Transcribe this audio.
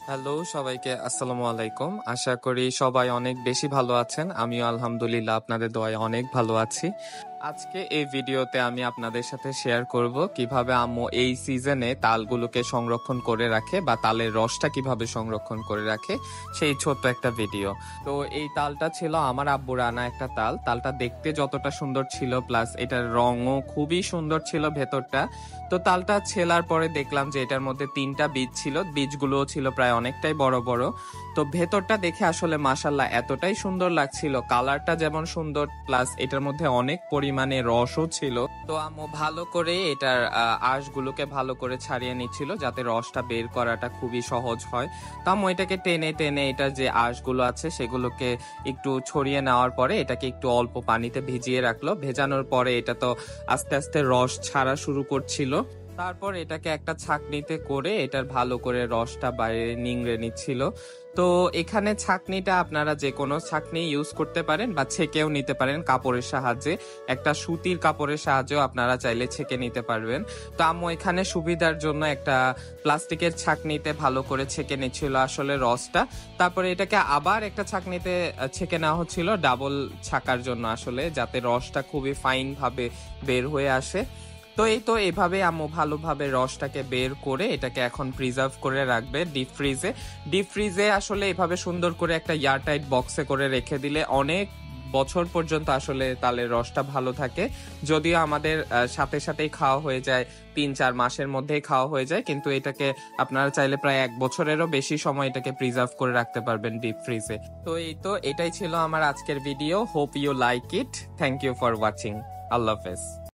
Hello সবাইকে আসসালামু আলাইকুম। আশা করি সবাই অনেক বেশি ভালো আছেন। আমিও আলহামদুলিল্লাহ আপনাদের দোয়ায় অনেক ভালো আছি। আজকে এই ভিডিওতে আমি আপনাদের সাথে শেয়ার করব কিভাবে আম্মু এই সিজনে তালগুলোকে সংরক্ষণ করে রাখে বা তালের রসটা কিভাবে সংরক্ষণ করে রাখে সেই ছোট্ট একটা ভিডিও। তো এই তালটা ছিল আমার আব্বুর আনা একটা তাল। তালটা দেখতে যতটা সুন্দর ছিল প্লাস এটার রঙও খুবই সুন্দর ছিল ভেতরটা। তো তালটা ছেলার পরে দেখলাম যে এটার মধ্যে 3টা বীজ ছিল, বীজগুলোও ছিল প্রায় অনেকটাই বড় বড়। তো ভেতরটা দেখে আসলে মাশাআল্লাহ এতটাই সুন্দর লাগছিল, কালারটা যেমন সুন্দর প্লাস এটার মধ্যে অনেক পরিমাণে রসও ছিল। তো আম্মু ভালো করে এটার আঁশগুলোকে ভালো করে ছাড়িয়ে নিচ্ছিল যাতে রসটা বের করাটা খুবই সহজ হয়। তো আম্মু এটাকে টেনে টেনে এটার যে আঁশগুলো আছে সেগুলোকে একটু ছড়িয়ে নেওয়ার পরে এটাকে একটু অল্প পানিতে ভিজিয়ে রাখলো। ভেজানোর পরে এটা তো আস্তে আস্তে রস ছাড়া শুরু করছিল। তারপর এটাকে একটা ছাঁকনিতে করে এটার ভালো করে রসটা বাইরে নিংড়ে নিচ্ছিল। তো এখানে ছাঁকনিটা আপনারা যে কোনো ছাঁকনি ইউজ করতে পারেন বা ছেঁকেও নিতে পারেন কাপড়ের সাহায্যে। একটা সুতির কাপড়ের সাহায্যেও আপনারা চাইলে ছেঁকে নিতে পারবেন। তো আম্মু এখানে সুবিধার জন্য একটা প্লাস্টিকের ছাঁকনিতে ভালো করে ছেঁকে নিচ্ছিল আসলে রসটা। তারপরে এটাকে আবার একটা ছাঁকনিতে ছেঁকে নেওয়া হচ্ছিল ডাবল ছাকার জন্য আসলে, যাতে রসটা খুবই ফাইন ভাবে বের হয়ে আসে। তো এই তো এভাবে আম্মু ভালোভাবে রসটাকে বের করে এটাকে এখন প্রিজার্ভ করে রাখবে ডিপ ফ্রিজে আসলে এভাবে সুন্দর করে একটা এয়ারটাইট বক্সে করে রেখে দিলে অনেক বছর পর্যন্ত আসলে তালের রসটা ভালো থাকে। যদিও আমাদের সাথে সাথেই খাওয়া হয়ে যায়, 3-4 মাসের মধ্যেই খাওয়া হয়ে যায়, কিন্তু এটাকে আপনারা চাইলে প্রায় 1 বছরেরও বেশি সময় এটাকে প্রিজার্ভ করে রাখতে পারবেন ডিপ ফ্রিজে। তো এই তো এটাই ছিল আমার আজকের video. Hope you like it. Thank you for watching. Allah হাফেজ।